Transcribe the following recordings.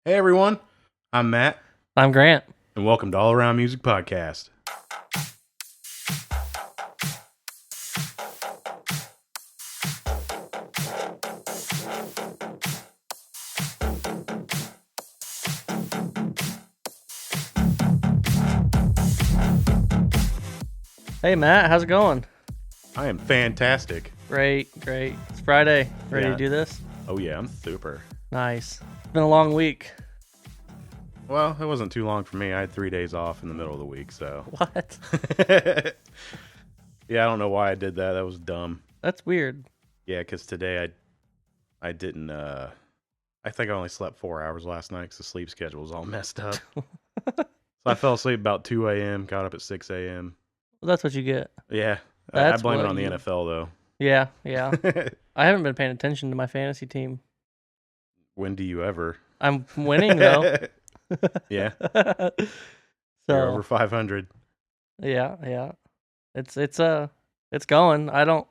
Hey everyone, I'm Matt, I'm Grant. and welcome to All Around Music Podcast. Hey, Matt. How's it going? I am fantastic. Great. It's Friday. Ready Yeah. to do this? Oh yeah, I'm super. Nice. It's been a long week. Well, it wasn't too long for me. I had 3 days off in the middle of the week, so. What? Yeah, I don't know why I did that. That was dumb. That's weird. Yeah, because today I didn't, I think I only slept 4 hours last night because the sleep schedule was all messed up. So I fell asleep about 2 a.m., got up at 6 a.m. Well, that's what you get. Yeah, I That's blame it what on the you- NFL, though. Yeah. I haven't been paying attention to my fantasy team. When do you ever? I'm winning, though. Yeah, you're over So, 500. yeah. It's going. I don't,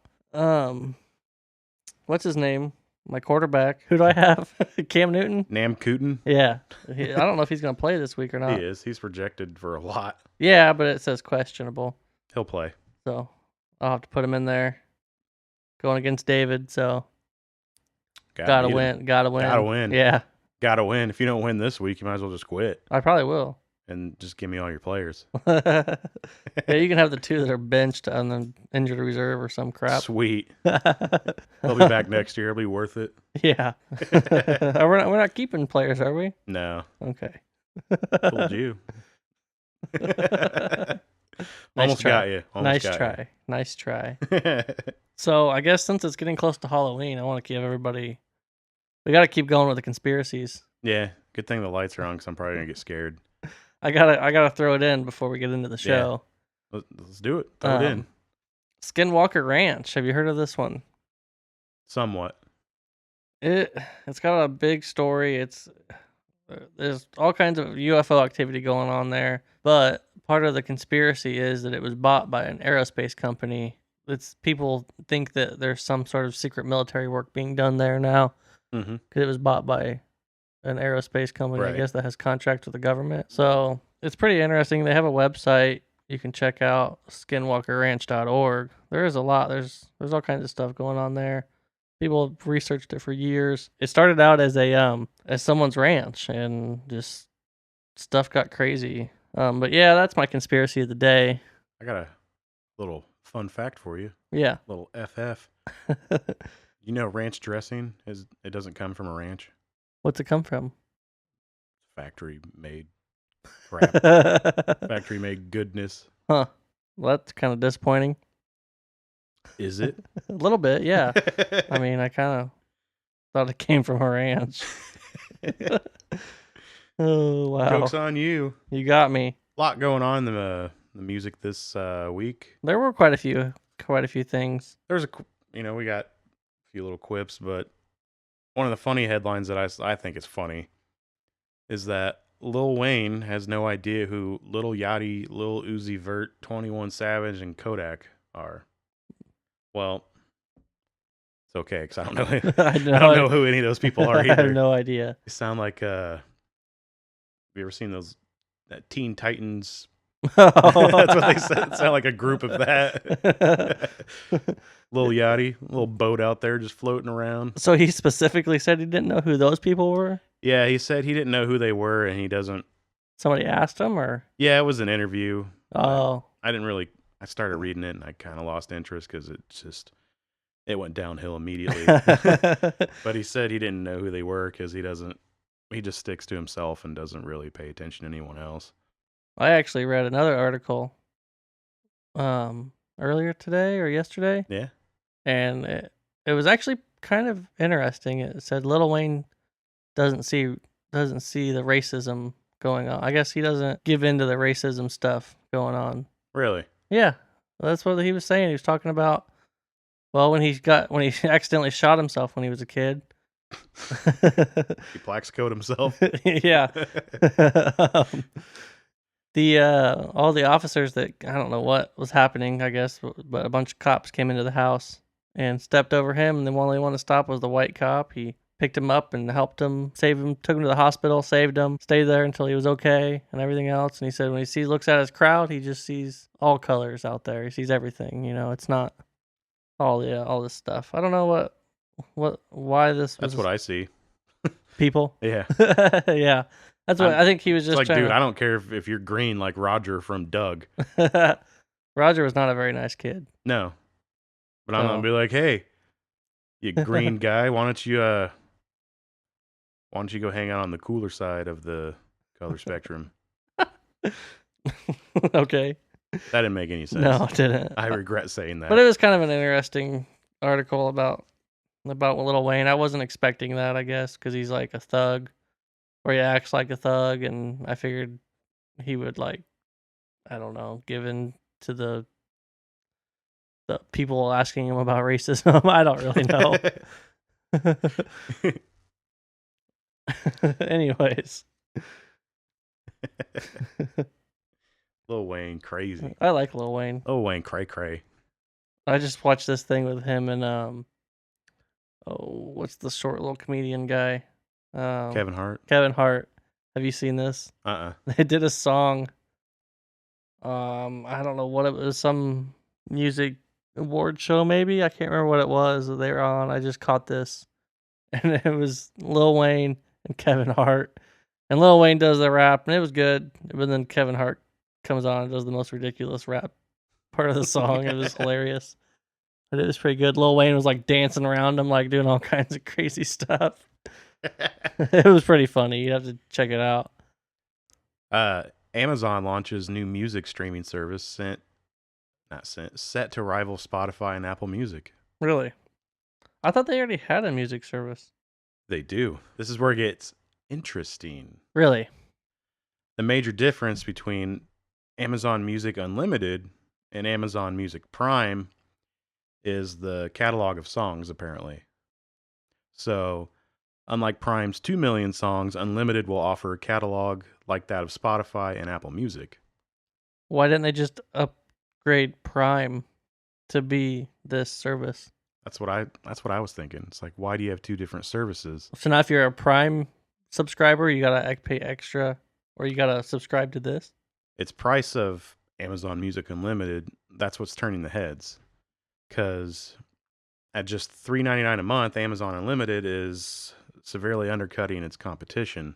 what's his name? My quarterback. Who do I have? Cam Newton? Nam Cooten? Yeah. I don't know if he's going to play this week or not. He is. He's projected for a lot. Yeah, but it says questionable. He'll play. So I'll have to put him in there. Going against David, so gotta beat him. win. Gotta win. Yeah, Gotta win. If you don't win this week, you might as well just quit I probably will. and just give me all your players. Yeah, you can have the two that are benched on the injured reserve or some crap. Sweet. They'll be back next year. It'll be worth it. Yeah. We're not keeping players, are we? No. Okay. Told you. Nice Almost try. got you. Nice try. So I guess since it's getting close to Halloween, I want to give everybody. We got to keep going with the conspiracies. Yeah. Good thing the lights are on because I'm probably going to get scared. I gotta throw it in before we get into the show. Let's do it. Throw it in. Skinwalker Ranch. Have you heard of this one? Somewhat. It's got a big story. There's all kinds of UFO activity going on there, but part of the conspiracy is that it was bought by an aerospace company. People think that there's some sort of secret military work being done there now Mm-hmm. because it was bought by an aerospace company, I Right. guess, that has contract with the government. So it's pretty interesting. They have a website you can check out, skinwalkerranch.org. There is a lot. There's all kinds of stuff going on there. People have researched it for years. It started out as as someone's ranch, and just stuff got crazy. But yeah, that's my conspiracy of the day. I got a little fun fact for you. Yeah. Little FF. You know, ranch dressing it doesn't come from a ranch. What's it come from? Factory made crap. Factory made goodness. Huh. Well, that's kind of disappointing. Is it? A little bit, yeah. I mean, I kind of thought it came from a ranch. Oh, wow. Joke's on you. You got me. A lot going on in the music this week. There were quite a few things. There's we got a few little quips, but one of the funny headlines that I think is funny is that Lil Wayne has no idea who Lil Yachty, Lil Uzi Vert, 21 Savage, and Kodak are. Well, it's okay because I don't know. I don't know who any of those people are either. I have no idea. They sound like have you ever seen those Teen Titans? That's That's what they said. It sound like a group of that. Lil Yachty, little boat out there just floating around. So he specifically said he didn't know who those people were? Yeah, he said he didn't know who they were, and he doesn't. Somebody asked him, or? Yeah, it was an interview. Oh. I didn't really. I started reading it, and I kind of lost interest because it went downhill immediately. But he said he didn't know who they were because he doesn't. He just sticks to himself and doesn't really pay attention to anyone else. I actually read another article earlier today or yesterday. Yeah. And it was actually kind of interesting. It said Lil Wayne doesn't see the racism going on. I guess he doesn't give in to the racism stuff going on. Really? Yeah. Well, that's what he was saying. He was talking about, well, when he accidentally shot himself when he was a kid. He plax code himself. Yeah. All the officers that, I don't know what was happening, I guess, but a bunch of cops came into the house and stepped over him, and the only one to stop was the white cop. He picked him up and helped him, saved him, took him to the hospital, saved him, stayed there until he was okay and everything else. And he said when he looks at his crowd, he just sees all colors out there. He sees everything. It's not all this stuff. I don't know why this was. That's what I see. People. Yeah. Yeah. That's what I think he was just like, trying dude, I don't care if you're green like Roger from Doug. Roger was not a very nice kid. No. But I'm going to be like, hey, you green guy, why don't you go hang out on the cooler side of the color spectrum? Okay. That didn't make any sense. No, it didn't. I regret saying that. But it was kind of an interesting article about Lil Wayne. I wasn't expecting that, I guess, because he's like a thug, or he acts like a thug, and I figured he would, like, I don't know, give in to the people asking him about racism. I don't really know. Anyways. Lil Wayne, crazy. I like Lil Wayne. Lil Wayne, cray. I just watched this thing with him and what's the short little comedian guy? Kevin Hart. Kevin Hart. Have you seen this? They did a song. I don't know what it was. Some music award show, maybe. I can't remember what it was that they were on. I just caught this, and it was Lil Wayne and Kevin Hart. And Lil Wayne does the rap, and it was good. But then Kevin Hart comes on and does the most ridiculous rap part of the song. It was hilarious. But it was pretty good. Lil Wayne was like dancing around him, like doing all kinds of crazy stuff. It was pretty funny. You have to check it out. Amazon launches new music streaming service set to rival Spotify and Apple Music. Really? I thought they already had a music service. They do. This is where it gets interesting. Really? The major difference between Amazon Music Unlimited and Amazon Music Prime is the catalog of songs, apparently. So, unlike Prime's 2 million songs, Unlimited will offer a catalog like that of Spotify and Apple Music. Why didn't they just upgrade Prime to be this service? That's what I was thinking. It's like, why do you have two different services? So now if you're a Prime subscriber, you gotta pay extra, or you gotta subscribe to this? It's price of Amazon Music Unlimited. That's what's turning the heads. Because at just $3.99 a month, Amazon Unlimited is severely undercutting its competition.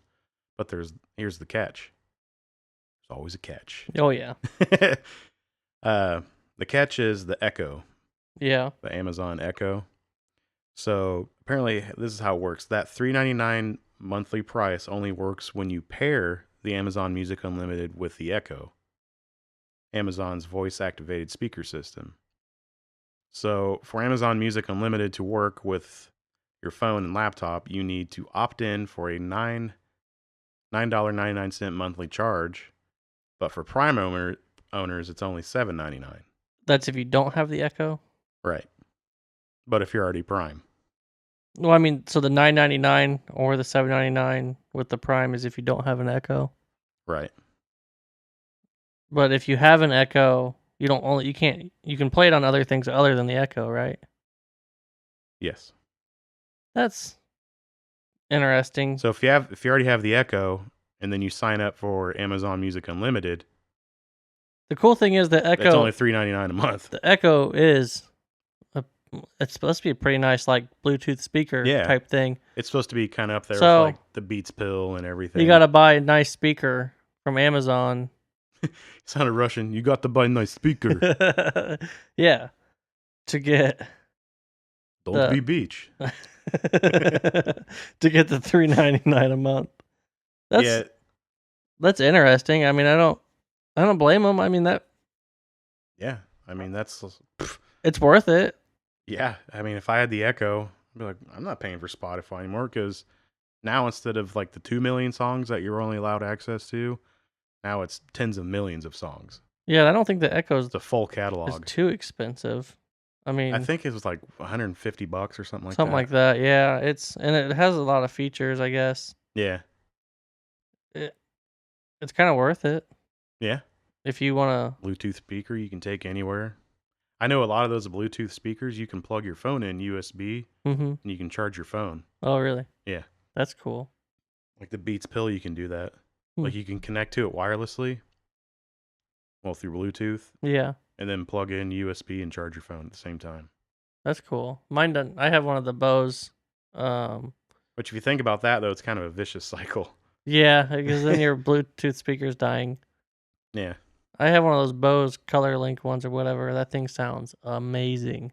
But here's the catch. There's always a catch. Oh, yeah. The catch is the Echo. Yeah. The Amazon Echo. So apparently this is how it works. That $3.99 monthly price only works when you pair the Amazon Music Unlimited with the Echo, Amazon's voice-activated speaker system. So for Amazon Music Unlimited to work with your phone and laptop, you need to opt in for a $9.99 monthly charge. But for Prime owners, it's only $7.99. That's if you don't have the Echo? Right. But if you're already Prime. Well, I mean, so the $9.99 or the $7.99 with the Prime is if you don't have an Echo? Right. But if you have an Echo, you can play it on other things other than the Echo, right? Yes. That's interesting. So if you already have the Echo and then you sign up for Amazon Music Unlimited, the cool thing is the Echo, it's only $3.99 a month. The Echo is it's supposed to be a pretty nice like Bluetooth speaker type thing. It's supposed to be kind of up there with like the Beats Pill and everything. You got to buy a nice speaker from Amazon. Sounded Russian. You got to buy a nice speaker. Yeah. To get Don't be beach. To get the $3.99 a month. That's interesting. I mean, I don't blame them. I mean Yeah. I mean, it's worth it. Yeah. I mean, if I had the Echo, I'd be like, I'm not paying for Spotify anymore because now instead of like the 2 million songs that you're only allowed access to, now it's tens of millions of songs. Yeah, I don't think the Echo's the full catalog is too expensive. I mean, I think it was like $150 or something like that. Something like that, yeah. And it has a lot of features, I guess. Yeah. It's kind of worth it. Yeah. If you want Bluetooth speaker you can take anywhere. I know a lot of those Bluetooth speakers, you can plug your phone in USB Mm-hmm. and you can charge your phone. Oh, really? Yeah. That's cool. Like the Beats Pill, you can do that. Hmm. Like you can connect to it wirelessly, well, through Bluetooth, Yeah, and then plug in USB and charge your phone at the same time. that's cool. Mine doesn't. I have one of the Bose. But if you think about that, though, it's kind of a vicious cycle. Yeah, because then your Bluetooth speaker's dying. Yeah. I have one of those Bose Color Link ones or whatever. That thing sounds amazing.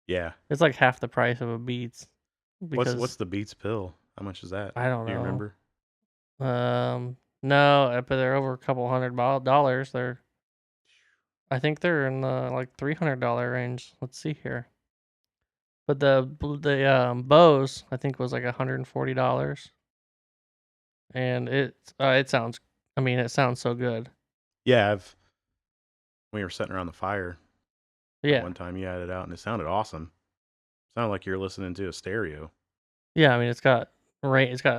Yeah. It's like half the price of a Beats. What's the Beats Pill? How much is that? I don't Do you know. remember? No, but they're over a couple $100. I think they're in the like $300 range. Let's see here. But the Bose I think was like $140, and it sounds. I mean, it sounds so good. Yeah, we were sitting around the fire Yeah, one time. You had it out, and it sounded awesome. Sounded like you're listening to a stereo. yeah. I mean, it's got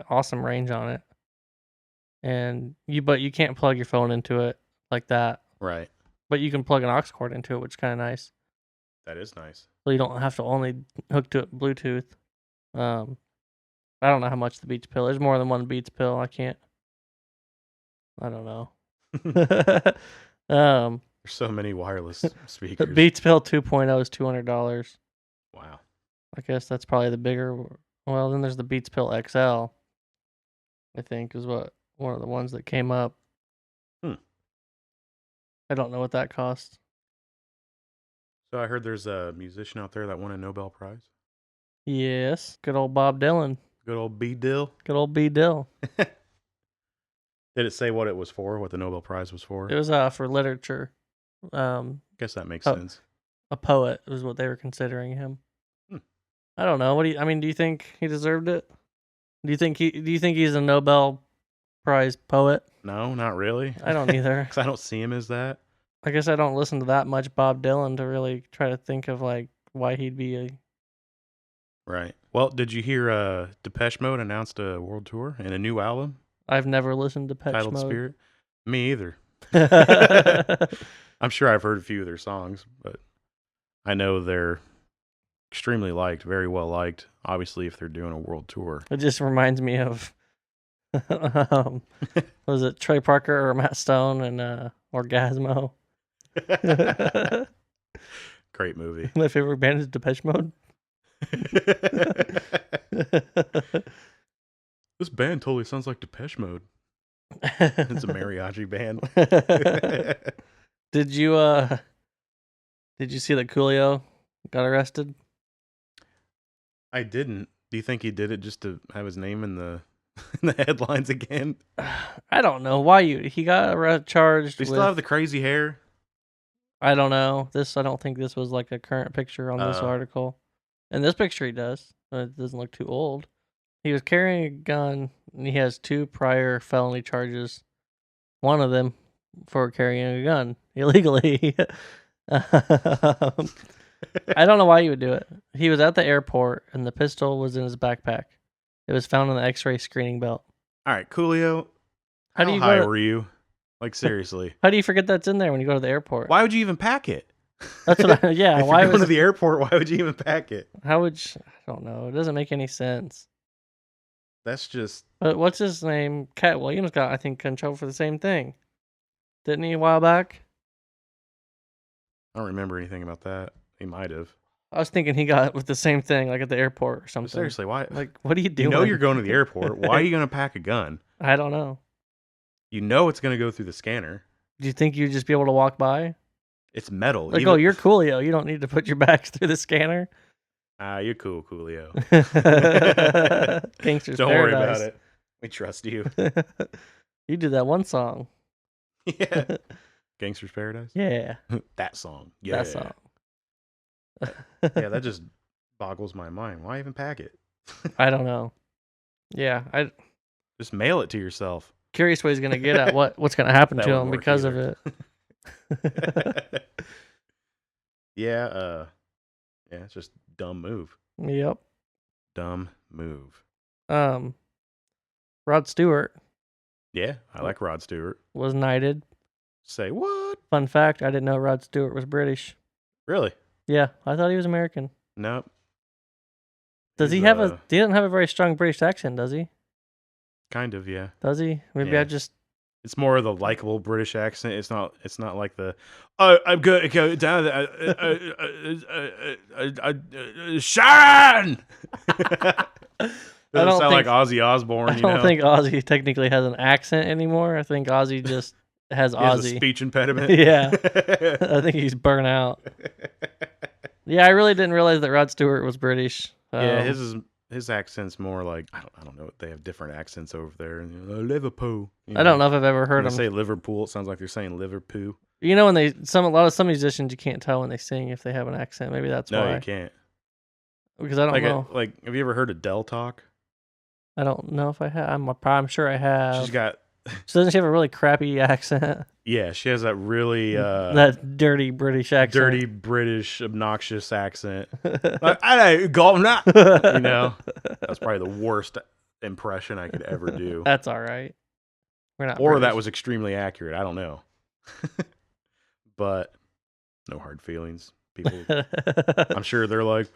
awesome range on it, but you can't plug your phone into it like that. Right. But you can plug an aux cord into it, which is kind of nice. That is nice. So you don't have to only hook to it Bluetooth. I don't know how much the Beats Pill. There's more than one Beats Pill. I don't know. There's so many wireless The speakers. Beats Pill 2.0 is $200. Wow. I guess that's probably the bigger. Well, then there's the Beats Pill XL. I think is one of the ones that came up. I don't know what that costs. So I heard there's a musician out there that won a Nobel Prize. Yes, good old Bob Dylan. Good old B. Dill. Good old B. Dill. Did it say what it was for? What the Nobel Prize was for? It was for literature. Guess that makes sense. A poet was what they were considering him. Hmm. I don't know. Do you think he deserved it? Do you think he's a Nobel Prize poet? No, not really. I don't either. Because I don't see him as that. I guess I don't listen to that much Bob Dylan to really try to think of like why he'd be a. Right. Well, did you hear Depeche Mode announced a world tour and a new album I've never listened to Depeche titled Mode. Spirit? Me either. I'm sure I've heard a few of their songs, but I know they're extremely liked, very well liked. Obviously, if they're doing a world tour. It just reminds me of was it Trey Parker or Matt Stone and Orgasmo? Great movie. My favorite band is Depeche Mode. This band totally sounds like Depeche Mode. It's a mariachi band. Did you see that Coolio got arrested? I didn't. Do you think he did it just to have his name in the in the headlines again? I don't know why he got charged. Do you still have the crazy hair? I don't know. I don't think this was like a current picture on this article. In this picture, he does. It doesn't look too old. He was carrying a gun, and he has 2 prior felony charges. One of them for carrying a gun illegally. I don't know why you would do it. He was at the airport, and the pistol was in his backpack. It was found in the X-ray screening belt. All right, Coolio. How high were you? Like, seriously. How do you forget that's in there when you go to the airport? Why would you even pack it? That's what yeah. If why you're going to the airport, why would you even pack it? How would I don't know. It doesn't make any sense. That's just... But what's his name? Cat Williams got, I think, in trouble for the same thing. Didn't he a while back? I don't remember anything about that. He might have. I was thinking he got with the same thing, like at the airport or something. But seriously, why? Like, what are you doing? You know you're going to the airport. Why are you going to pack a gun? I don't know. You know it's going to go through the scanner. Do you think you'd just be able to walk by? It's metal. Like, you're Coolio. You don't need to put your bags through the scanner. You're cool, Coolio. Gangster's Don't Paradise. worry about it. We trust you. You did that one song. Yeah. Gangster's Paradise? Yeah. That song. Yeah. That song. Yeah, that just boggles my mind. Why even pack it? I don't know. Yeah, just mail it to yourself. Curious what he's gonna get at what's gonna happen to him because of it. Yeah, it's just dumb move. Yep. Dumb move. Rod Stewart. Yeah, I like Rod Stewart. Was knighted. Say what? Fun fact, I didn't know Rod Stewart was British. Really? Yeah, I thought he was American. Nope. Does He's, he have a? He doesn't have a very strong British accent, does he? Kind of, yeah. Does he? Maybe Yeah. I just. It's more of the likable British accent. It's not. It's not like the. Oh, I'm good. Go down. Sharon. I Doesn't don't sound like think- Ozzy Osbourne. I don't think Ozzy technically has an accent anymore. I think Ozzy just has he has a Ozzy. speech impediment. Yeah. I think he's burnt out. Yeah, I really didn't realize that Rod Stewart was British. Yeah, his accent's more like I don't know. They have different accents over there. Liverpool. I don't know if I've ever heard When him they say Liverpool, it sounds like they're saying Liverpool. You know, when a lot of some musicians, you can't tell when they sing if they have an accent. Maybe that's why. No, you can't. Because I don't know. Have you ever heard of Del talk? I don't know if I have. I'm sure I have. She's got. So doesn't she have a really crappy accent? Yeah, she has that really that dirty British accent. dirty British obnoxious accent. Like, I don't go not. You know, that's probably the worst impression I could ever do. That's all right. We're not. Or British. that was extremely accurate. I don't know. But no hard feelings. People, I'm sure they're like,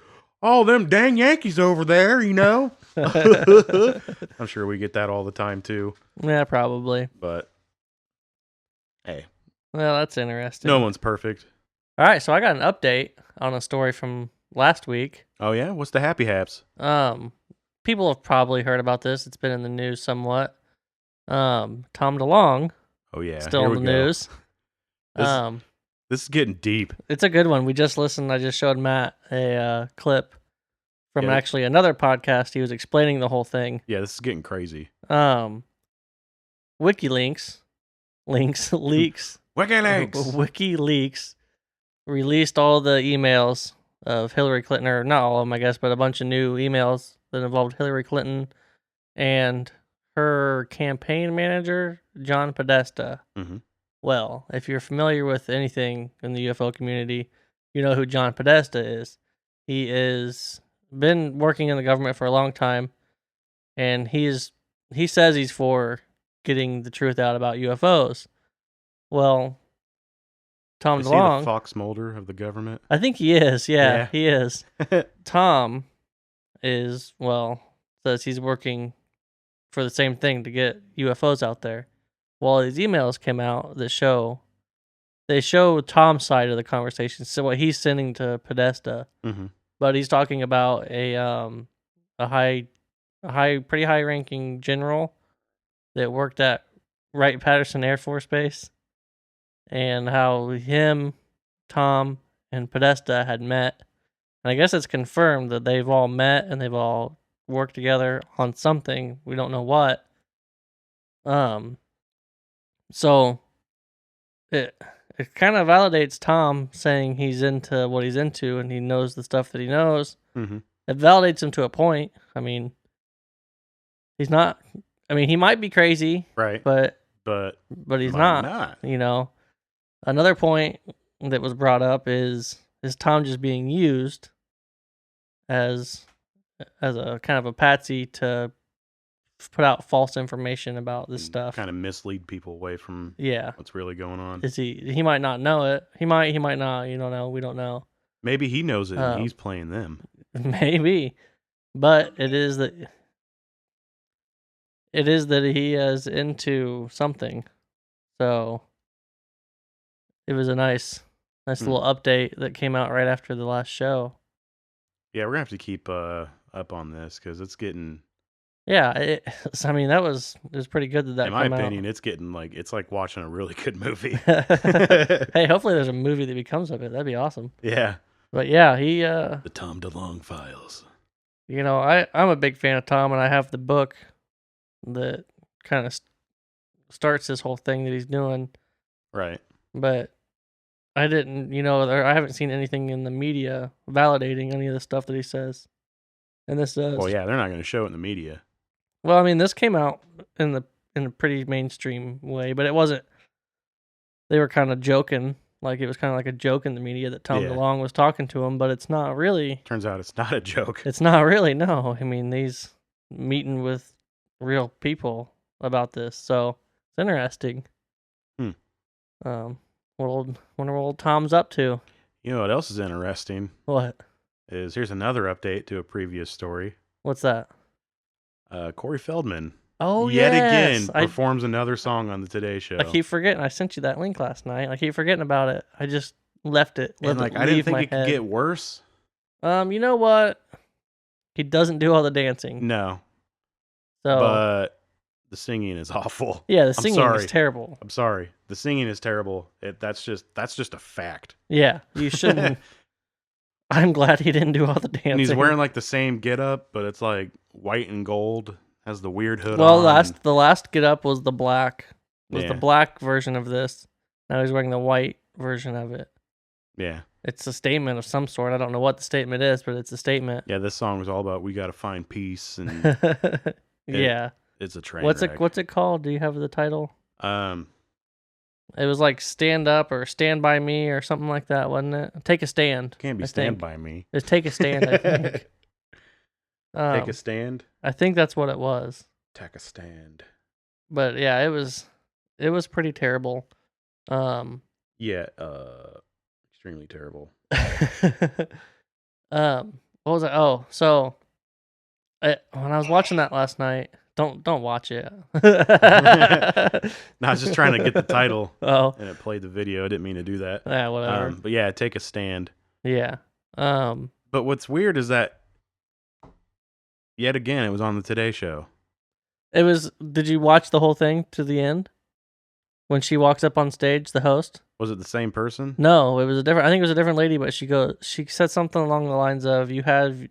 oh, them dang Yankees over there, you know? I'm sure we get that all the time too. Yeah, probably. But hey. Well, that's interesting. No one's perfect. All right, so I got an update on a story from last week. Oh, yeah? What's the happy haps? People have probably heard about this. It's been in the news somewhat. Tom DeLonge. Oh, yeah. Still in the news. This is getting deep. It's a good one. We just listened. I just showed Matt a clip from actually another podcast. He was explaining the whole thing. Yeah, this is getting crazy. Wikileaks, leaks. Wikileaks released all the emails of Hillary Clinton, or not all of them, I guess, but a bunch of new emails that involved Hillary Clinton and her campaign manager, John Podesta. Mm-hmm. Well, if you're familiar with anything in the UFO community, you know who John Podesta is. He is been working in the government for a long time, and he says he's for getting the truth out about UFOs. Well, Tom Is DeLonge, he the Fox Mulder of the government? I think he is. Yeah. He is. Tom says he's working for the same thing to get UFOs out there. Well, these emails came out that show Tom's side of the conversation. So what he's sending to Podesta, but he's talking about a pretty high ranking general that worked at Wright-Patterson Air Force Base, and how him, Tom, and Podesta had met. And I guess it's confirmed that they've all met and they've all worked together on something. We don't know what. So it kind of validates Tom saying he's into what he's into and he knows the stuff that he knows. Mm-hmm. It validates him to a point. I mean, he's not. I mean, he might be crazy, right? But he's not. not. You know, another point that was brought up is Tom just being used as a kind of a patsy to put out false information about this stuff, kind of mislead people away from what's really going on. Is he might not know it. He might not. You don't know. We don't know. Maybe he knows it and he's playing them. Maybe, but it is that he is into something. So it was a nice little update that came out right after the last show. Yeah, we're gonna have to keep up on this because it's getting. Yeah, it was pretty good that in my came opinion, out. it's like watching a really good movie. Hey, hopefully there's a movie that becomes of it. That'd be awesome. Yeah. But yeah, he the Tom DeLonge Files. You know, I'm a big fan of Tom, and I have the book that kind of starts this whole thing that he's doing. Right. But I didn't, I haven't seen anything in the media validating any of the stuff that he says. And this does. Well, yeah, they're not going to show it in the media. Well, I mean, this came out in a pretty mainstream way, but it wasn't. They were kind of joking, like it was kind of like a joke in the media that Tom DeLonge was talking to him, but it's not really. Turns out it's not a joke. It's not really, no. I mean, he's meeting with real people about this, so it's interesting. Wonder what old Tom's up to. You know what else is interesting? What? Here's another update to a previous story. What's that? Corey Feldman Oh, yet yes. again performs another song on the Today Show. I keep forgetting. I sent you that link last night. I keep forgetting about it. I just left it. And Let it I didn't leave think my it could head. get worse. You know what? He doesn't do all the dancing. No, So but the singing is awful. yeah, the singing is terrible. I'm sorry. The singing is terrible. That's just a fact. Yeah, you shouldn't. I'm glad he didn't do all the dancing. And he's wearing like the same getup, but it's like white and gold. Has the weird hood Well, on. the last get up was the black. Was Yeah. the black version of this. Now he's wearing the white version of it. Yeah. It's a statement of some sort. I don't know what the statement is, but it's a statement. Yeah, this song was all about we got to find peace, and Yeah. it's a train What's wreck. it called? Do you have the title? It It was like Stand Up or Stand By Me or something like that, wasn't it? Take a Stand. can't be I Stand think. By Me. It's Take a Stand, I think. Take a stand. I think that's what it was. Take a stand. But yeah, it was pretty terrible. Yeah, extremely terrible. What was it? Oh, so when I was watching that last night, don't watch it. No, I was just trying to get the title. Oh, And it played the video. I didn't mean to do that. yeah, whatever. But yeah, Take a Stand. Yeah. But what's weird is that yet again it was on the Today Show. It was. Did you watch the whole thing to the end? When she walks up on stage, the host. Was it the same person? No, it was a different. I think it was a different lady, but she said something along the lines of, "You had,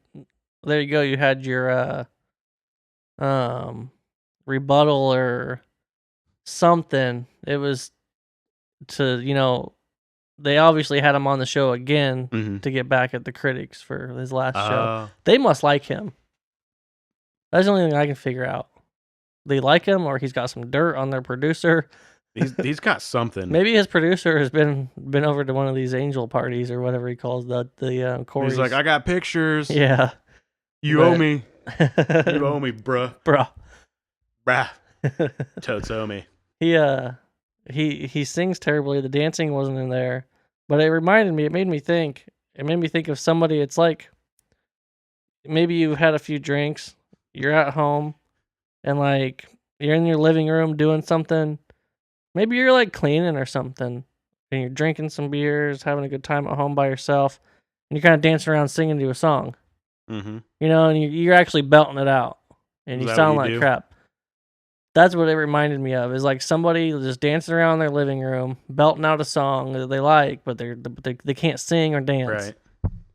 there you go, you had your rebuttal or something." It was to they obviously had him on the show again Mm-hmm. to get back at the critics for his last show. Oh. They must like him. That's the only thing I can figure out. They like him, or he's got some dirt on their producer. He's got something. Maybe his producer has been over to one of these angel parties or whatever he calls the Corey's. He's like, I got pictures. Yeah. You owe me. You owe me, bruh. Bruh. Bruh. Totes owe me. He sings terribly. The dancing wasn't in there. But it made me think of somebody. It's like maybe you had a few drinks, you're at home, and like you're in your living room doing something. Maybe you're like cleaning or something, and you're drinking some beers, having a good time at home by yourself, and you're kind of dancing around singing to a song. Mm-hmm. And you're actually belting it out, and Is you that sound what you like do? crap. That's what it reminded me of. Is like somebody just dancing around their living room, belting out a song that they like, but they can't sing or dance. Right.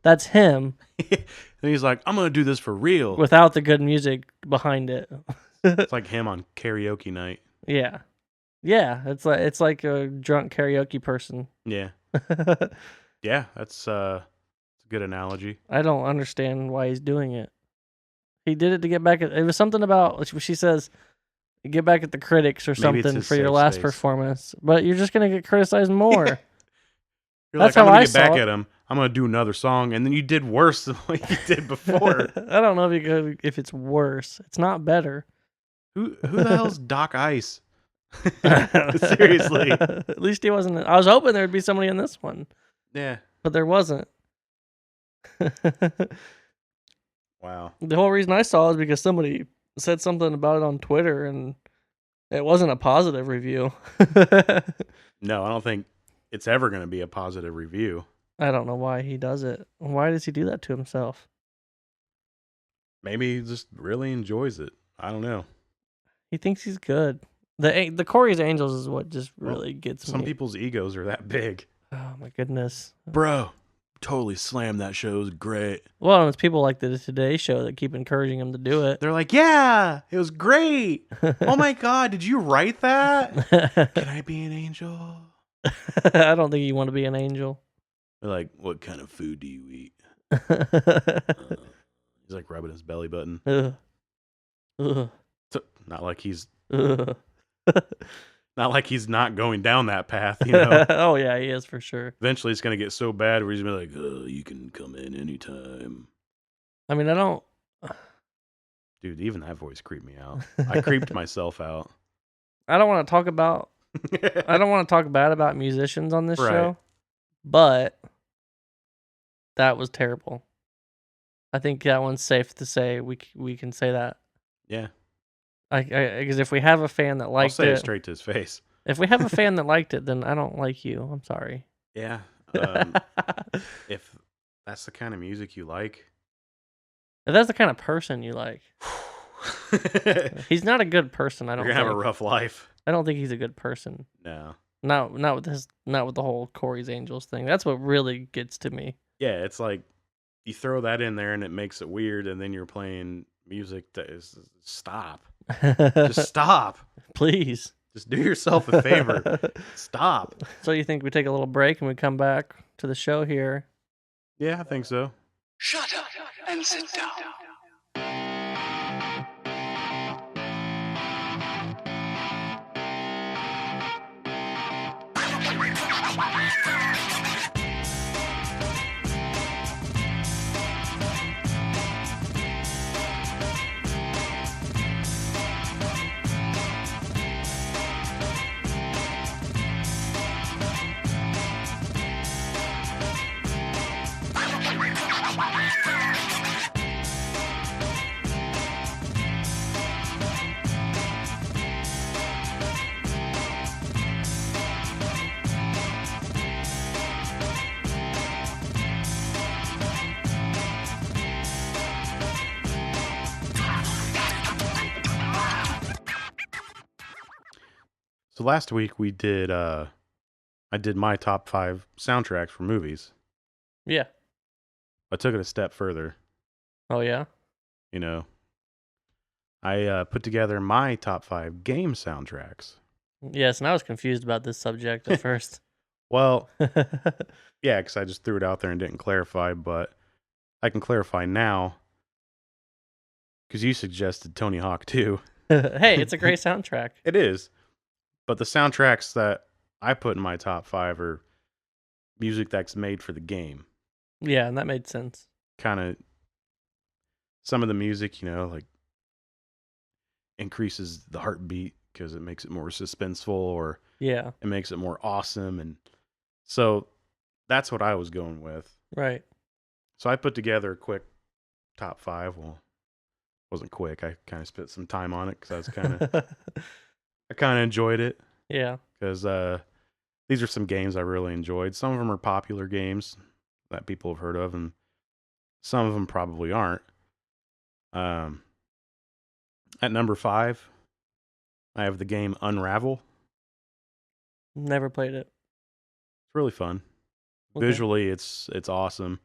That's him And he's like, I'm gonna do this for real. without the good music behind it. It's like him on karaoke night. Yeah, it's like a drunk karaoke person. Yeah. Yeah, that's a good analogy. I don't understand why he's doing it. He did it to get back at. It was something about she says, get back at the critics or Maybe it's something his for your safe last space. performance. But you're just gonna get criticized more. You're That's like, I'm how gonna I get back saw it. at him. I'm gonna do another song, and then you did worse than what you did before. I don't know if it's worse. It's not better. Who the hell's Doc Ice? Seriously. At least he wasn't. I was hoping there would be somebody in this one, Yeah. but there wasn't. Wow. The whole reason I saw it is because somebody said something about it on Twitter, and it wasn't a positive review. No, I don't think it's ever gonna be a positive review. I don't know why he does it. Why does he do that to himself? Maybe he just really enjoys it. I don't know. He thinks he's good. The Corey's Angels is what just really gets Some me. people's egos are that big. Oh my goodness. Bro, totally slammed that show. It was great. Well, it's people like the Today Show that keep encouraging him to do it. They're like, yeah, it was great. Oh my God, did you write that? Can I be an angel? I don't think you want to be an angel. They're like, what kind of food do you eat? He's like rubbing his belly button. Ugh. Ugh. Not like he's Ugh. not going down that path, you know. Oh yeah, he is for sure. Eventually it's gonna get so bad where he's gonna be like, you can come in anytime. I mean, I don't. Dude, even that voice creeped me out. I creeped myself out. I don't want to talk about. I don't want to talk bad about musicians on this Right. show, but that was terrible. I think that one's safe to say. We can say that. Yeah. Because if we have a fan that I'll liked say it it, straight to his face. if we have a fan that liked it, then I don't like you. I'm sorry. Yeah. If that's the kind of music you like. If that's the kind of person you like. He's not a good person, I don't You're going to think. have a rough life. I don't think he's a good person. No. Not with the whole Corey's Angels thing. That's what really gets to me. Yeah, it's like you throw that in there and it makes it weird, and then you're playing music that is stop. Just stop. Please. Just do yourself a favor. Stop. So you think we take a little break and we come back to the show here? Yeah, I think so. Shut up and sit down. So last week we did I did my top 5 soundtracks for movies. Yeah. I took it a step further. Oh yeah. You know, I put together my top 5 game soundtracks. Yes, and I was confused about this subject at first. Well, yeah, because I just threw it out there and didn't clarify, but I can clarify now because you suggested Tony Hawk 2. Hey, it's a great soundtrack. It is. But the soundtracks that I put in my top 5 are music that's made for the game. Yeah, and that made sense. Kind of some of the music, like increases the heartbeat because it makes it more suspenseful, or Yeah. it makes it more awesome. And so that's what I was going with. Right. So I put together a quick top 5. Well, it wasn't quick. I kind of spent some time on it because I was I kind of enjoyed it. Yeah. Because these are some games I really enjoyed. Some of them are popular games that people have heard of, and some of them probably aren't. At number 5, I have the game Unravel. Never played it. It's really fun. Okay. Visually, it's awesome.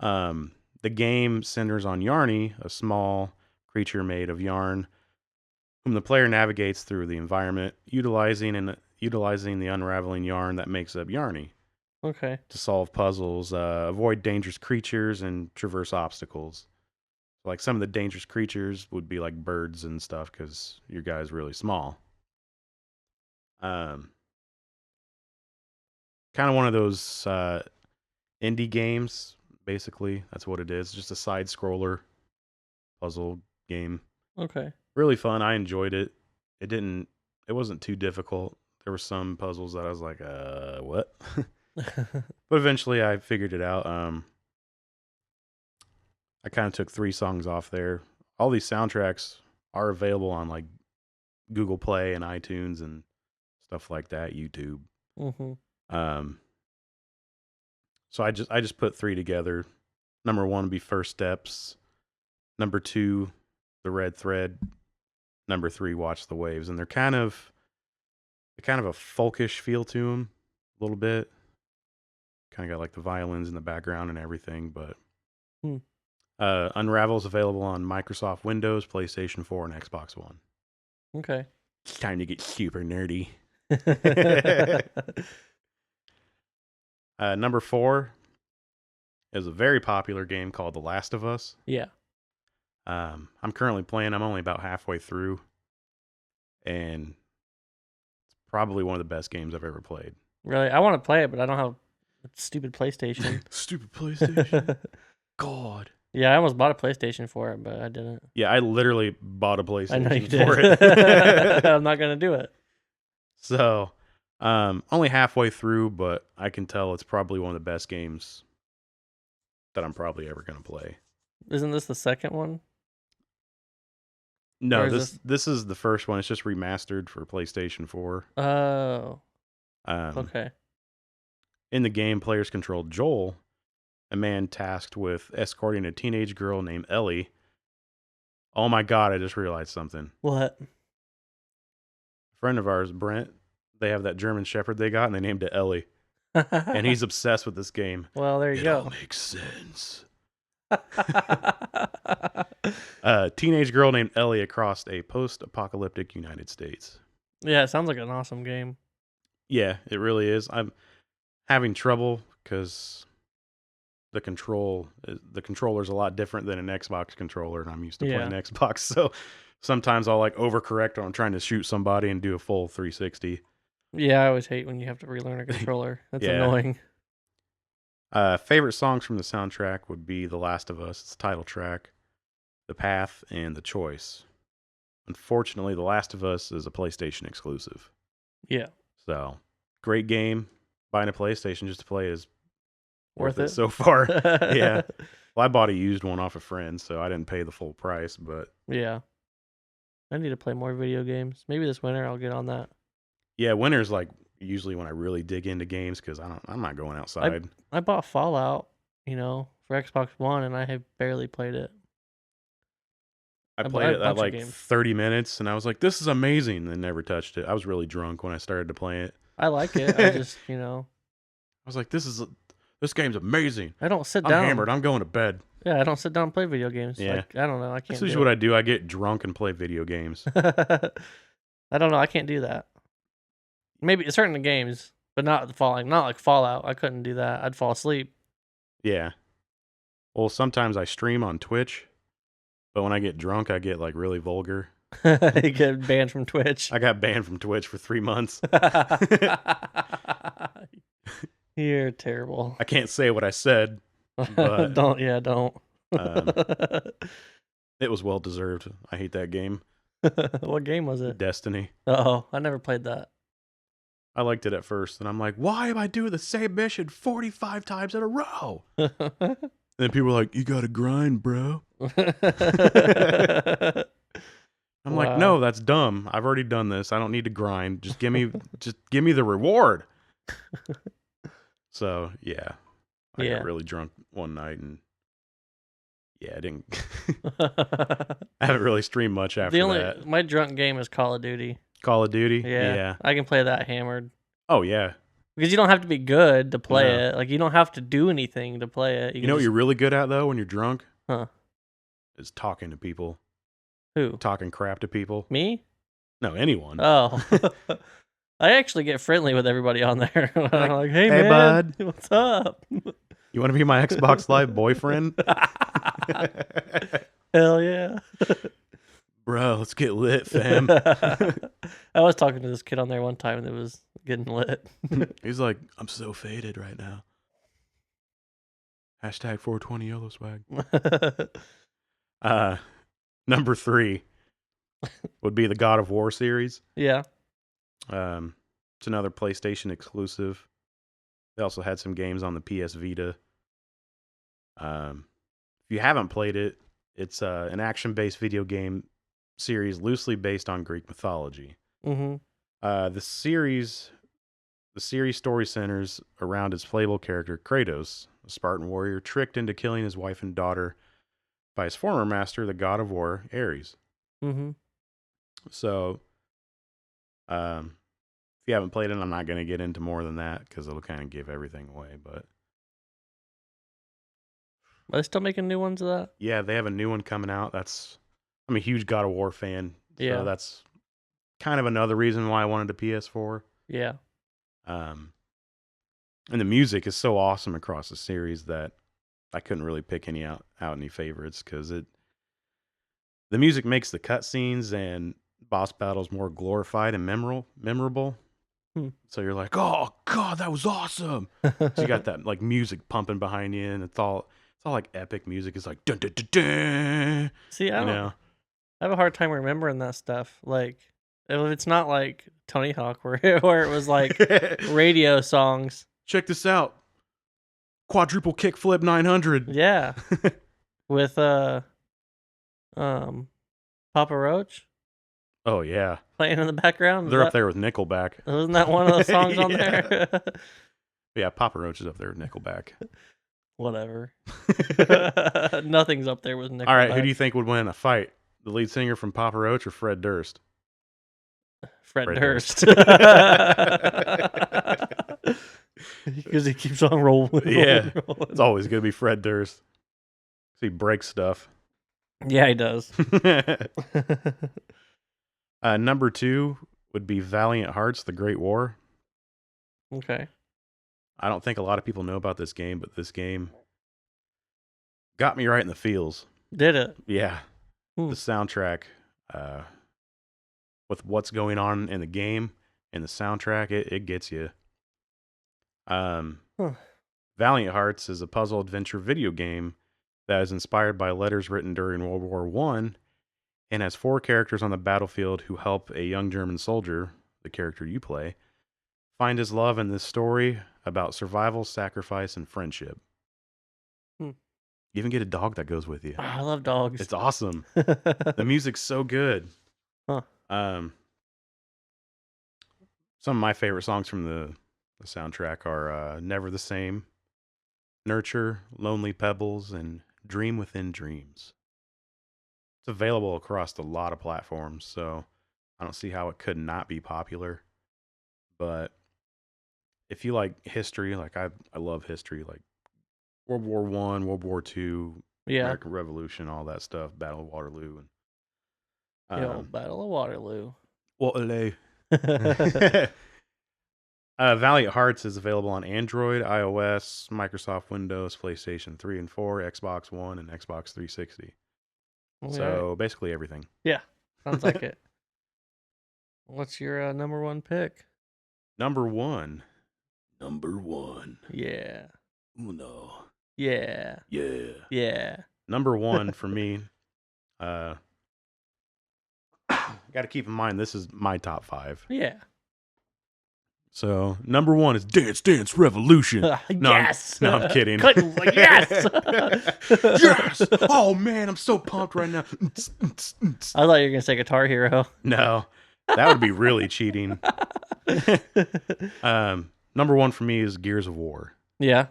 The game centers on Yarny, a small creature made of yarn, whom the player navigates through the environment, utilizing the unraveling yarn that makes up Yarny Okay. to solve puzzles, avoid dangerous creatures, and traverse obstacles. Like some of the dangerous creatures would be like birds and stuff because your guy's really small. Kind of one of those indie games, basically. That's what it is. Just a side scroller puzzle game. Okay. Really fun. I enjoyed it. It wasn't too difficult. There were some puzzles that I was like, what? But eventually I figured it out. I kind of took 3 songs off there. All these soundtracks are available on like Google Play and iTunes and stuff like that, YouTube. Mm-hmm. So I just put 3 together. Number 1 would be First Steps. Number 2, The Red Thread. Number 3, Watch the Waves. And they're kind of a folkish feel to them, a little bit. Kind of got like the violins in the background and everything, but Unravel's available on Microsoft Windows, PlayStation 4, and Xbox One. Okay. It's time to get super nerdy. Number 4 is a very popular game called The Last of Us. Yeah. I'm currently playing. I'm only about halfway through, and it's probably one of the best games I've ever played. Really? I want to play it, but I don't have a stupid PlayStation. Stupid PlayStation. God. Yeah, I almost bought a PlayStation for it, but I didn't. Yeah, I literally bought a PlayStation I know you for did. it. I'm not going to do it. So, only halfway through, but I can tell it's probably one of the best games that I'm probably ever going to play. Isn't this the second one? No, Or is this is the first one. It's just remastered for PlayStation 4. Oh, Um, okay. In the game, players control Joel, a man tasked with escorting a teenage girl named Ellie. Oh my god, I just realized something. What? A friend of ours, Brent, they have that German Shepherd they got, and they named it Ellie. And he's obsessed with this game. Well, there you It go. all makes sense. A teenage girl named Ellie across a post-apocalyptic United States. Yeah, it sounds like an awesome game. Yeah, it really is. I'm having trouble because the controller's a lot different than an Xbox controller, and I'm used to playing Xbox. So sometimes I'll like overcorrect when I'm trying to shoot somebody and do a full 360. Yeah, I always hate when you have to relearn a controller. That's annoying. Favorite songs from the soundtrack would be The Last of Us, its title track, The Path, and The Choice. Unfortunately, The Last of Us is a PlayStation exclusive. Yeah. So, great game. Buying a PlayStation just to play is Worth it so far. Yeah. Well, I bought a used one off a friend, so I didn't pay the full price, but... Yeah. I need to play more video games. Maybe this winter I'll get on that. Yeah, winter's like usually when I really dig into games because I'm not going outside. I bought Fallout, for Xbox One, and I have barely played it. I played it at like games. 30 minutes, and I was like, this is amazing, and never touched it. I was really drunk when I started to play it. I like it. I just, I was like, this game's amazing. I don't sit I'm down. hammered. I'm going to bed. Yeah, I don't sit down and play video games. Yeah. Like, I don't know. I can't That's usually what I do. I get drunk and play video games. I don't know. I can't do that. Maybe certain games, but not like Fallout. I couldn't do that. I'd fall asleep. Yeah. Well, sometimes I stream on Twitch, but when I get drunk, I get like really vulgar. You get banned from Twitch. I got banned from Twitch for 3 months. You're terrible. I can't say what I said. But, don't. It was well deserved. I hate that game. What game was it? Destiny. Oh, I never played that. I liked it at first, and I'm like, why am I doing the same mission 45 times in a row? And then people are like, you gotta grind, bro. I'm like, no, that's dumb. I've already done this. I don't need to grind. Just give me the reward. So yeah, I got really drunk one night, and yeah, I didn't. I haven't really streamed much after that. My drunk game is Call of Duty. Call of Duty. Yeah, I can play that hammered. Oh yeah, because you don't have to be good to play it. Like you don't have to do anything to play it. You know what you're really good at though when you're drunk? Huh? Is talking to people. Who? Talking crap to people. Me? No, anyone. Oh. I actually get friendly with everybody on there. I'm like, hey man, bud. What's up? You want to be my Xbox Live boyfriend? Hell yeah. Bro, let's get lit, fam. I was talking to this kid on there one time that was getting lit. He's like, I'm so faded right now. Hashtag 420 YOLO swag. Number 3 would be the God of War series. Yeah. It's another PlayStation exclusive. They also had some games on the PS Vita. If you haven't played it, it's an action-based video game series loosely based on Greek mythology. Mm-hmm. The series story centers around its playable character Kratos, a Spartan warrior tricked into killing his wife and daughter by his former master, the god of war, Ares. Mm-hmm. So, if you haven't played it, I'm not going to get into more than that because it'll kind of give everything away. But are they still making new ones of that? Yeah, they have a new one coming out. I'm a huge God of War fan. So that's kind of another reason why I wanted a PS4. Yeah. And the music is so awesome across the series that I couldn't really pick out any favorites because the music makes the cutscenes and boss battles more glorified and memorable. So you're like, oh god, that was awesome. So you got that like music pumping behind you, and it's all like epic music. It's like dun dun dun dun. See, I have a hard time remembering that stuff. Like, if it's not like Tony Hawk, where it was like radio songs. Check this out. quadruple kickflip 900. Yeah. With Papa Roach Oh yeah, playing in the background. they're up there with Nickelback. Wasn't that one of the songs on Yeah. there? Yeah, Papa Roach is up there with Nickelback. Whatever. Nothing's up there with Nickelback. All right, who do you think would win a fight? The lead singer from Papa Roach or Fred Durst? Fred Fred Durst. Because he keeps on rolling. Yeah. rolling. It's always going to be Fred Durst. He breaks stuff. Yeah, he does. Number 2 would be Valiant Hearts: The Great War. Okay. I don't think a lot of people know about this game, but this game got me right in the feels. Did it? Yeah. Hmm. The soundtrack, with what's going on in the game and the soundtrack, it gets you. Valiant Hearts is a puzzle adventure video game that is inspired by letters written during World War I and has 4 characters on the battlefield who help a young German soldier, the character you play, find his love in this story about survival, sacrifice, and friendship. Hmm. You even get a dog that goes with you. Oh, I love dogs. It's awesome. The music's so good. Huh. Some of my favorite songs from the soundtrack are Never the Same, Nurture, Lonely Pebbles, and Dream Within Dreams. It's available across a lot of platforms, so I don't see how it could not be popular. But if you like history, like I love history, like World War I, World War II, Yeah. American Revolution, all that stuff, Battle of Waterloo, and Yo, Battle of Waterloo. Waterloo. Valiant Hearts is available on Android, iOS, Microsoft Windows, PlayStation 3 and 4, Xbox One, and Xbox 360. All So right. basically everything. Sounds like it. What's your number 1 pick? Number one. Yeah. Uno. Yeah. Yeah. Yeah. Number 1 for me. Got to keep in mind this is my top 5. Yeah. So number 1 is Dance Dance Revolution. No, yes. I'm kidding. Yes. Yes. Oh man, I'm so pumped right now. I thought you were gonna say Guitar Hero. No, that would be really cheating. Number 1 for me is Gears of War, Yeah,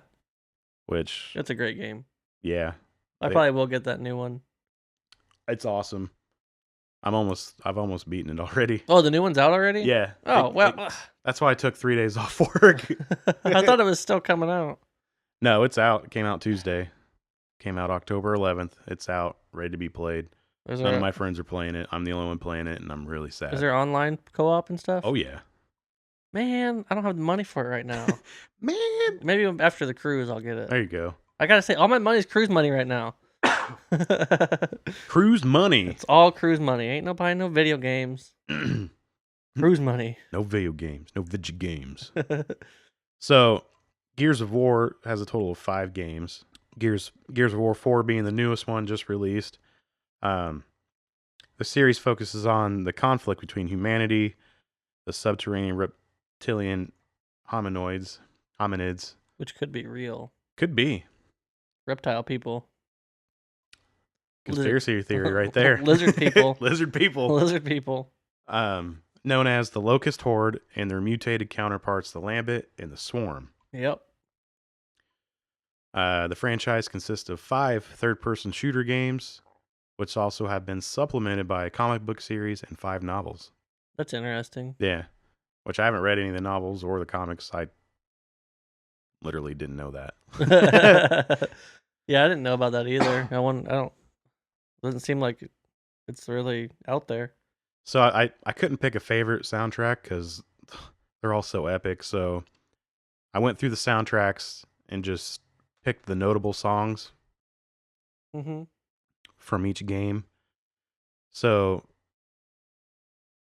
which that's a great game. yeah, I probably will get that new one. it's awesome. I've almost beaten it already. Oh, the new one's out already? Yeah. Oh, well. That's why I took 3 days off work. I thought it was still coming out. No, it's out. It came out Tuesday. Came out October 11th. It's out, ready to be played. None of my friends are playing it. I'm the only one playing it, and I'm really sad. Is there online co-op and stuff? Oh, yeah. Man, I don't have the money for it right now. Man. Maybe after the cruise, I'll get it. There you go. I gotta say, all my money's cruise money right now. Cruise money. It's all cruise money. Ain't no buying no video games. Cruise money. No video games. No video games. So, Gears of War has a total of 5 games. Gears of War 4 being the newest one just released. The series focuses on the conflict between humanity, the subterranean reptilian hominids. Which could be real. Could be. Reptile people. Conspiracy theory right there. Lizard people. Lizard people. Lizard people. Known as the Locust Horde and their mutated counterparts, the Lambent and the Swarm. Yep. The franchise consists of 5 third-person shooter games, which also have been supplemented by a comic book series and 5 novels. That's interesting. Yeah, which I haven't read any of the novels or the comics. I literally didn't know that. Yeah, I didn't know about that either. I don't. Doesn't seem like it's really out there. So I couldn't pick a favorite soundtrack because they're all so epic. So I went through the soundtracks and just picked the notable songs from each game. So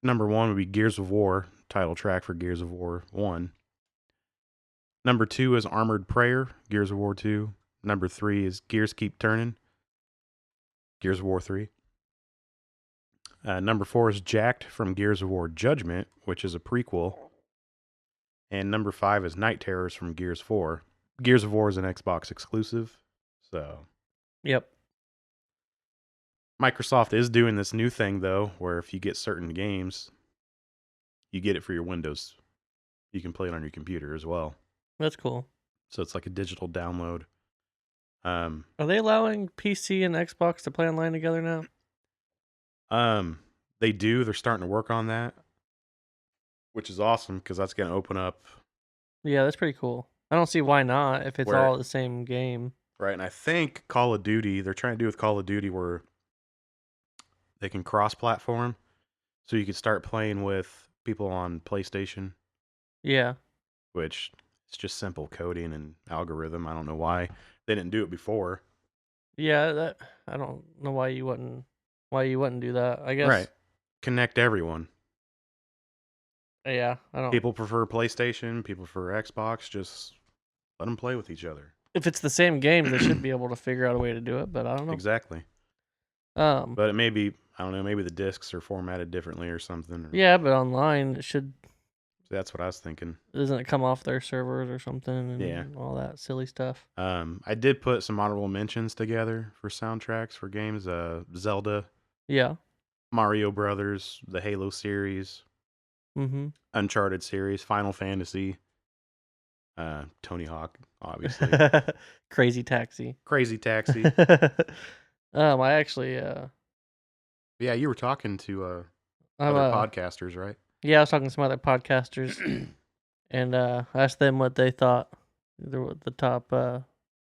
number 1 would be Gears of War, title track for Gears of War 1. Number 2 is Armored Prayer, Gears of War 2. Number 3 is Gears Keep Turning, Gears of War 3. Number 4 is Jacked from Gears of War Judgment, which is a prequel. And number 5 is Night Terrors from Gears 4. Gears of War is an Xbox exclusive, so Yep. Microsoft is doing this new thing though, where if you get certain games, you get it for your Windows. You can play it on your computer as well. That's cool. So it's like a digital download. Are they allowing PC and Xbox to play online together now? They do. They're starting to work on that, which is awesome because that's going to open up. Yeah, that's pretty cool. I don't see why not if it's Where- all the same game. Right, and I think Call of Duty, they're trying to do with Call of Duty where they can cross-platform, so you could start playing with people on PlayStation, Yeah. which it's just simple coding and algorithm. I don't know why they didn't do it before. Yeah, I don't know why you wouldn't do that. I guess Right, connect everyone. Yeah, I don't. People prefer PlayStation, people prefer Xbox. Just let them play with each other. If it's the same game, they should be able to figure out a way to do it, but I don't know. Exactly. But it may be, I don't know, maybe the discs are formatted differently or something. Yeah, but online it should. That's what I was thinking. Doesn't it come off their servers or something? And Yeah. all that silly stuff. I did put some honorable mentions together for soundtracks for games. Zelda, Yeah. Mario Brothers, the Halo series, Mm-hmm. Uncharted series, Final Fantasy, Tony Hawk, obviously, Crazy Taxi. Crazy Taxi. I actually Yeah, you were talking to I'm other podcasters, right? Yeah, I was talking to some other podcasters and asked them what they thought the top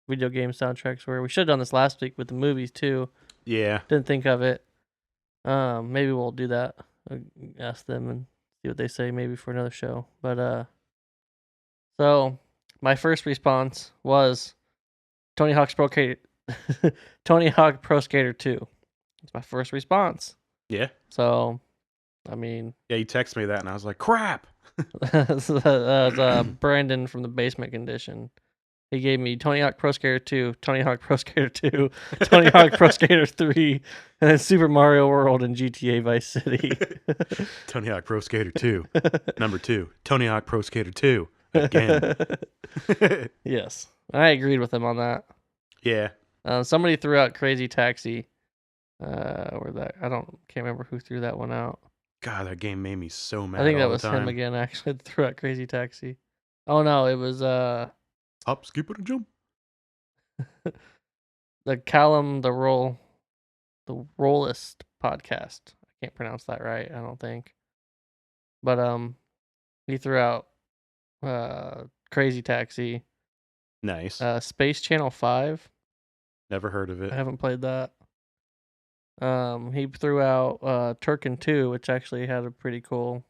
video game soundtracks were. We should have done this last week with the movies too. Yeah. Didn't think of it. Maybe we'll do that. Ask them and see what they say maybe for another show. But so my first response was Tony Hawk's Tony Hawk Pro Skater 2. That's my first response. Yeah. So, I mean, Yeah, you texted me that, and I was like, crap. that was Brandon from the Basement Condition. He gave me Tony Hawk Pro Skater 2, Tony Hawk Pro Skater 2, Tony Hawk Pro Skater 3, and then Super Mario World and GTA Vice City. Tony Hawk Pro Skater 2. Number 2. Tony Hawk Pro Skater 2. Again. Yes. I agreed with him on that. Yeah. Somebody threw out Crazy Taxi. Can't remember who threw that one out. God, that game made me so mad. I think that all was the time. him again, actually, that threw out Crazy Taxi. Oh no, it was Hop, skip, and a jump. the Callum the Rollist podcast. I can't pronounce that right, I don't think. But he threw out Crazy Taxi. Nice. Space Channel 5. Never heard of it. I haven't played that. He threw out Turkin 2, which actually had a pretty cool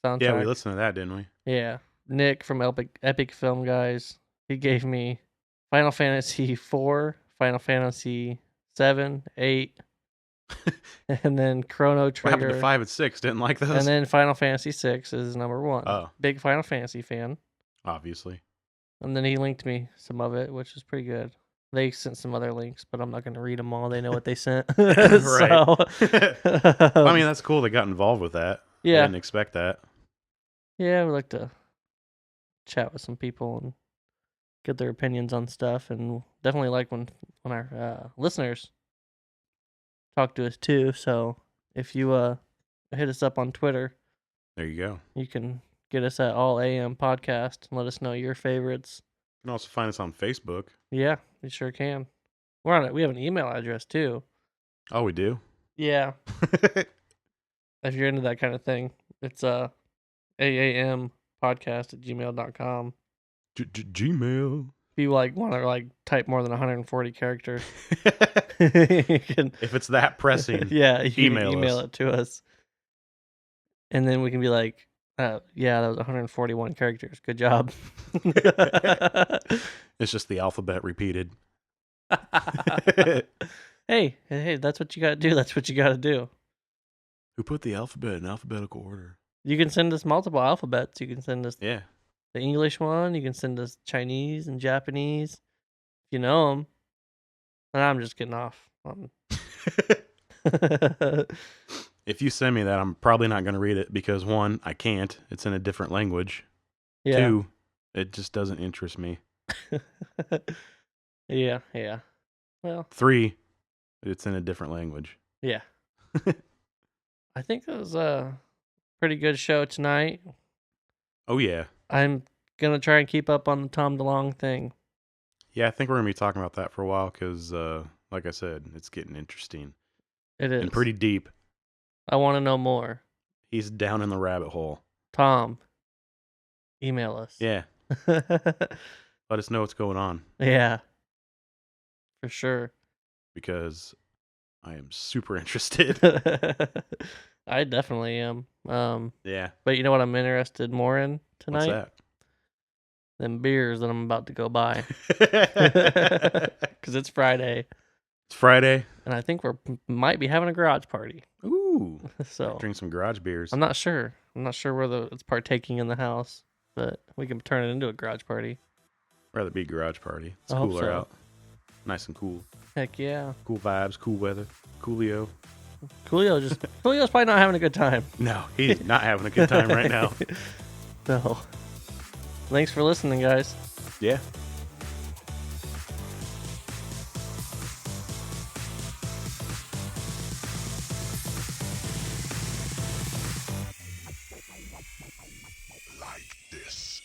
soundtrack. Yeah, we listened to that, didn't we? Yeah. Nick from Epic Film Guys. He gave me Final Fantasy 4, Final Fantasy 7, 8, and then Chrono What happened Trigger. to 5 and 6? Didn't like those? And then Final Fantasy 6 is number 1. Oh. Big Final Fantasy fan. Obviously. And then he linked me some of it, which is pretty good. They sent some other links, but I'm not going to read them all. They know what they sent. Right. So, I mean, that's cool they got involved with that. I yeah. didn't expect that. Yeah, we like to chat with some people and get their opinions on stuff, and definitely like when our listeners talk to us too. So if you hit us up on Twitter, There you go. you can get us at All AM Podcast and let us know your favorites. You can also find us on Facebook. Yeah, you sure can. We're on it. We have an email address too. Oh, we do? Yeah, if you're into that kind of thing, it's aampodcast@gmail.com. Gmail. If you want to type more than 140 characters, you can. If it's that pressing, Yeah, you can email email us. it to us, and then we can be like, yeah, that was 141 characters. Good job. It's just the alphabet repeated. hey, that's what you got to do. That's what you got to do. Who put the alphabet in alphabetical order? You can send us multiple alphabets. You can send us Yeah. the English one. You can send us Chinese and Japanese, if you know them. And I'm just getting off. If you send me that, I'm probably not going to read it because 1, I can't. It's in a different language. Yeah. 2, it just doesn't interest me. Yeah, yeah. Well, 3, it's in a different language. yeah. I think it was a pretty good show tonight. Oh, yeah. I'm going to try and keep up on the Tom DeLonge thing. Yeah, I think we're going to be talking about that for a while because, like I said, it's getting interesting. It is. And pretty deep. I want to know more. He's down in the rabbit hole. Tom, email us. Yeah. Let us know what's going on Yeah. For sure. because I am super interested. I definitely am. Yeah. But you know what I'm interested more in What's tonight? that? Them beers that I'm about to go buy. Because it's Friday. It's Friday. And I think might be having a garage party. Ooh. So Drink some garage beers. I'm not sure. I'm not sure whether it's partaking in the house, but we can turn it into a garage party. Rather be garage party. It's I hope cooler so. out. Nice and cool. Heck yeah. Cool vibes, cool weather. Coolio. Coolio's probably not having a good time. No, he's not having a good time right now. No. Thanks for listening, guys. Yeah. Like this.